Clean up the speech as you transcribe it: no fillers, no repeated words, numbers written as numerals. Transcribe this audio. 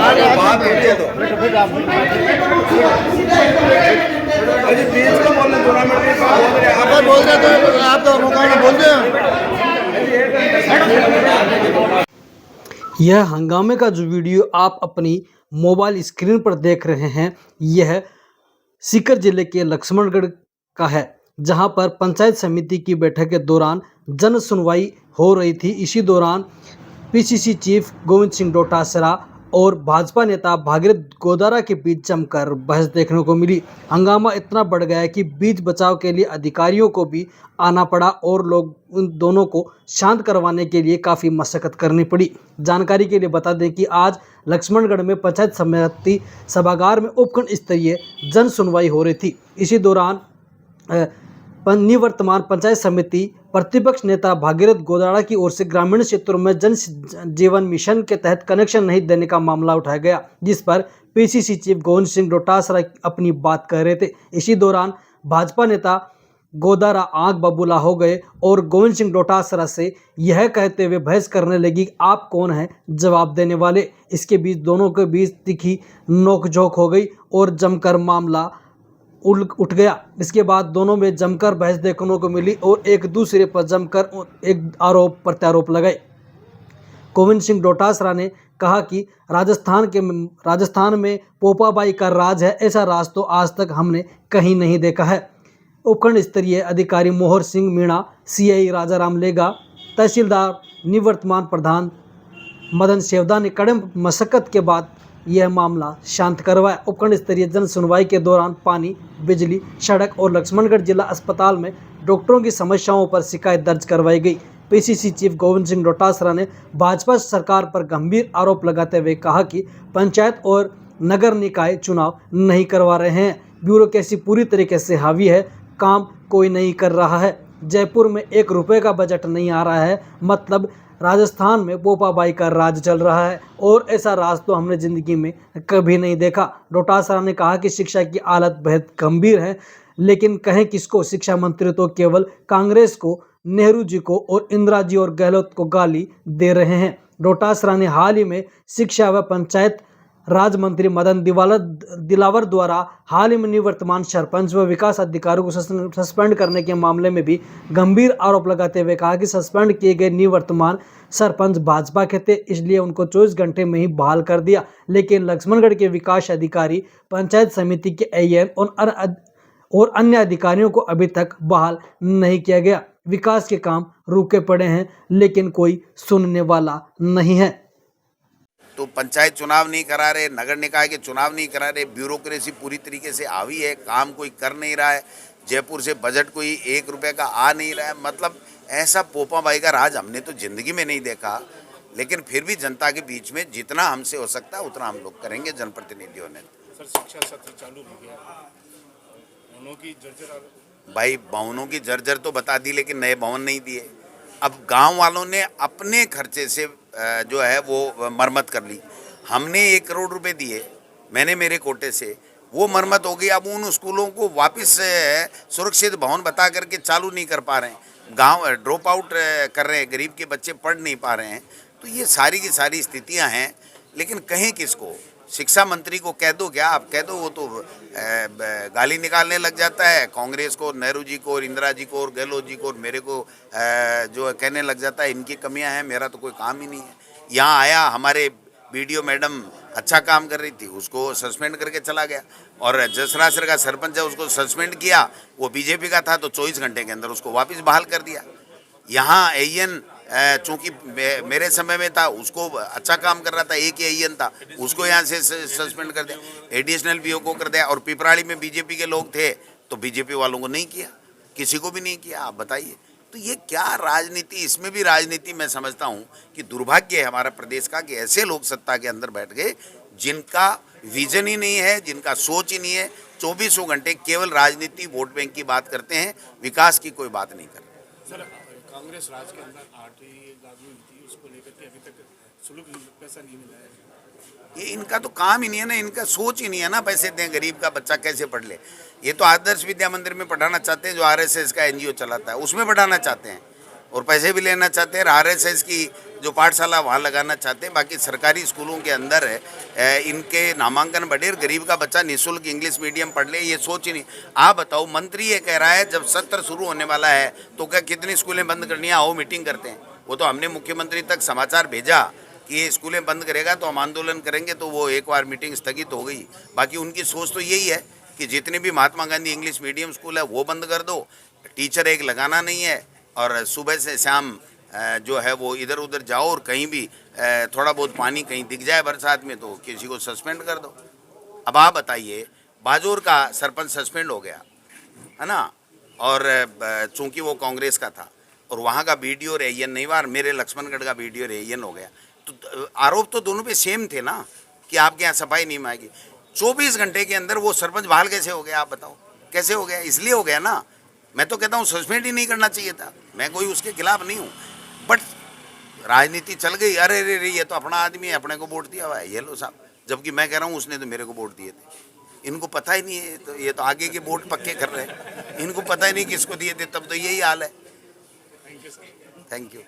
बात होती है तो अजी बीच में बोल रहे 2 मिनट में बात हो रही है। बोल रहे तो आप तो मुकाम बोल रहे हो। यह हंगामे का जो वीडियो आप अपनी मोबाइल स्क्रीन पर देख रहे हैं, यह सीकर जिले के लक्ष्मणगढ़ का है, जहां पर पंचायत समिति की बैठक के दौरान जन सुनवाई हो रही थी। इसी दौरान पीसीसी चीफ गोविंद सिंह डोटासरा और भाजपा नेता भागीरथ गोदारा के बीच जमकर बहस देखने को मिली। हंगामा इतना बढ़ गया कि बीच बचाव के लिए अधिकारियों को भी आना पड़ा और लोग उन दोनों को शांत करवाने के लिए काफ़ी मशक्कत करनी पड़ी। जानकारी के लिए बता दें कि आज लक्ष्मणगढ़ में पंचायत समिति सभागार में उपखंड स्तरीय जन सुनवाई हो रही थी। इसी दौरान निवर्तमान पंचायत समिति प्रतिपक्ष नेता भागीरथ गोदारा की ओर से ग्रामीण क्षेत्रों में जन जीवन मिशन के तहत कनेक्शन नहीं देने का मामला उठाया गया, जिस पर पीसीसी चीफ गोविंद सिंह डोटासरा अपनी बात कह रहे थे। इसी दौरान भाजपा नेता गोदारा आंख बबूला हो गए और गोविंद सिंह डोटासरा से यह कहते हुए बहस करने लगी, आप कौन हैं जवाब देने वाले। इसके बीच दोनों के बीच तीखी नोकझोंक हो गई और जमकर मामला उठ गया। इसके बाद दोनों में जमकर बहस देखने को मिली और एक दूसरे पर जमकर एक आरोप प्रत्यारोप लगाए। गोविंद सिंह डोटासरा ने कहा कि राजस्थान में पोपाबाई का राज है, ऐसा राज तो आज तक हमने कहीं नहीं देखा है। उपखंड स्तरीय अधिकारी मोहर सिंह मीणा, सीआई राजाराम लेगा, तहसीलदार निवर्तमान प्रधान मदन सेवदा ने कड़े मशक्कत के बाद यह मामला शांत करवाया। उपखंड स्तरीय जन सुनवाई के दौरान पानी, बिजली, सड़क और लक्ष्मणगढ़ जिला अस्पताल में डॉक्टरों की समस्याओं पर शिकायत दर्ज करवाई गई। पीसीसी चीफ गोविंद सिंह डोटासरा ने भाजपा सरकार पर गंभीर आरोप लगाते हुए कहा कि पंचायत और नगर निकाय चुनाव नहीं करवा रहे हैं, ब्यूरोक्रेसी पूरी तरीके से हावी है, काम कोई नहीं कर रहा है, जयपुर में 1 रुपये का बजट नहीं आ रहा है, मतलब राजस्थान में पोपाबाई का राज चल रहा है और ऐसा राज तो हमने ज़िंदगी में कभी नहीं देखा। डोटासरा ने कहा कि शिक्षा की हालत बेहद गंभीर है, लेकिन कहें किसको, शिक्षा मंत्री तो केवल कांग्रेस को, नेहरू जी को और इंदिरा जी और गहलोत को गाली दे रहे हैं। डोटासरा ने हाल ही में शिक्षा व पंचायत राज मंत्री मदन दिलावर द्वारा हाल ही में निवर्तमान सरपंच व विकास अधिकारियों को सस्पेंड करने के मामले में भी गंभीर आरोप लगाते हुए कहा कि सस्पेंड किए गए निवर्तमान सरपंच भाजपा के थे, इसलिए उनको 24 घंटे में ही बहाल कर दिया। लेकिन लक्ष्मणगढ़ के विकास अधिकारी, पंचायत समिति के एएन और अन्य अधिकारियों को अभी तक बहाल नहीं किया गया। विकास के काम रुके पड़े हैं, लेकिन कोई सुनने वाला नहीं है। तो पंचायत चुनाव नहीं करा रहे, नगर निकाय के चुनाव नहीं करा रहे, ब्यूरोक्रेसी पूरी तरीके से हावी है, काम कोई कर नहीं रहा है, जयपुर से बजट कोई 1 रुपये का आ नहीं रहा है। मतलब ऐसा पोपाबाई का राज हमने तो ज़िंदगी में नहीं देखा। लेकिन फिर भी जनता के बीच में जितना हमसे हो सकता है उतना हम लोग करेंगे जनप्रतिनिधियों ने। सर, शिक्षा सत्र चालू हो गया, भवनों की जर्जर, भाई भवनों की जर्जर तो बता दी, लेकिन नए भवन नहीं दिए। अब गांव वालों ने अपने खर्चे से जो है वो मरम्मत कर ली। हमने 1 करोड़ रुपए दिए, मैंने मेरे कोटे से, वो मरम्मत हो गई। अब उन स्कूलों को वापस सुरक्षित भवन बता करके चालू नहीं कर पा रहे हैं, गांव ड्रॉप आउट कर रहे हैं, गरीब के बच्चे पढ़ नहीं पा रहे हैं। तो ये सारी की सारी स्थितियां हैं। लेकिन कहें किसको, शिक्षा मंत्री को कह दो क्या, आप कह दो, वो तो गाली निकालने लग जाता है कांग्रेस को, नेहरू जी को और इंदिरा जी को और गहलोत जी को और मेरे को जो कहने लग जाता है इनकी कमियां हैं, मेरा तो कोई काम ही नहीं है। यहाँ आया, हमारे वीडियो मैडम अच्छा काम कर रही थी, उसको सस्पेंड करके चला गया। और जसरासर का सरपंच है, उसको सस्पेंड किया, वो बीजेपी का था, तो 24 घंटे के अंदर उसको वापस बहाल कर दिया। यहाँ एएन चूँकि मेरे समय में था, उसको अच्छा काम कर रहा था, एक ही एएन था, उसको यहाँ से सस्पेंड कर दिया, एडिशनल बीओ को कर दिया। और पिपराड़ी में बीजेपी के लोग थे तो बीजेपी वालों को नहीं किया, किसी को भी नहीं किया। आप बताइए, तो ये क्या राजनीति, इसमें भी राजनीति मैं समझता हूँ कि दुर्भाग्य है हमारा प्रदेश का कि ऐसे लोग सत्ता के अंदर बैठ गए जिनका विजन ही नहीं है, जिनका सोच ही नहीं है। 24 घंटे केवल राजनीति, वोट बैंक की बात करते हैं, विकास की कोई बात नहीं करते। सर, कांग्रेस राज के अंदर 8वीं लागू हुई थी, उसको लेकर के अभी तक शुल्क पैसा नहीं मिला है। ये इनका तो काम ही नहीं है ना, इनका सोच ही नहीं है ना, पैसे दें, गरीब का बच्चा कैसे पढ़ ले। ये तो आदर्श विद्या मंदिर में पढ़ाना चाहते हैं, जो आरएसएस का एनजीओ चलाता है, उसमें पढ़ाना चाहते हैं। और पैसे भी लेना चाहते हैं। आरएसएस की जो पाठशाला वहाँ लगाना चाहते हैं। बाकी सरकारी स्कूलों के अंदर इनके नामांकन बढ़े, गरीब का बच्चा निःशुल्क इंग्लिश मीडियम पढ़ ले, ये सोच ही नहीं। आप बताओ, मंत्री ये कह रहा है जब सत्र शुरू होने वाला है तो क्या कितनी स्कूलें बंद करनी है, आओ मीटिंग करते हैं। वो तो हमने मुख्यमंत्री तक समाचार भेजा कि ये स्कूलें बंद करेगा तो हम आंदोलन करेंगे, तो वो एक बार मीटिंग स्थगित हो गई। बाकी उनकी सोच तो यही है कि जितने भी Mahatma Gandhi English medium school है वो बंद कर दो, टीचर एक लगाना नहीं है, और सुबह से शाम जो है वो इधर उधर जाओ, और कहीं भी थोड़ा बहुत पानी कहीं दिख जाए बरसात में तो किसी को सस्पेंड कर दो। अब आप बताइए, बाजोर का सरपंच सस्पेंड हो गया है ना, और चूंकि वो कांग्रेस का था, और वहाँ का बीडीओ रेयन नहीं वार, मेरे लक्ष्मणगढ़ का बीडीओ रेयन हो गया। तो आरोप तो दोनों पे सेम थे ना कि आपके यहाँ सफाई नहीं आएगी। 24 घंटे के अंदर वो सरपंच बहाल कैसे हो गया, आप बताओ कैसे हो गया? इसलिए हो गया ना। मैं तो कहता हूँ सस्पेंड ही नहीं करना चाहिए था, मैं कोई उसके खिलाफ नहीं हूँ, बट राजनीति चल गई। अरे रे रे, ये तो अपना आदमी है, अपने को वोट दिया हुआ है, ये लो साहब। जबकि मैं कह रहा हूँ उसने तो मेरे को वोट दिए थे, इनको पता ही नहीं है। तो ये तो आगे के वोट पक्के कर रहे हैं, इनको पता ही नहीं किसको दिए थे, तब तो यही हाल है। Thank you.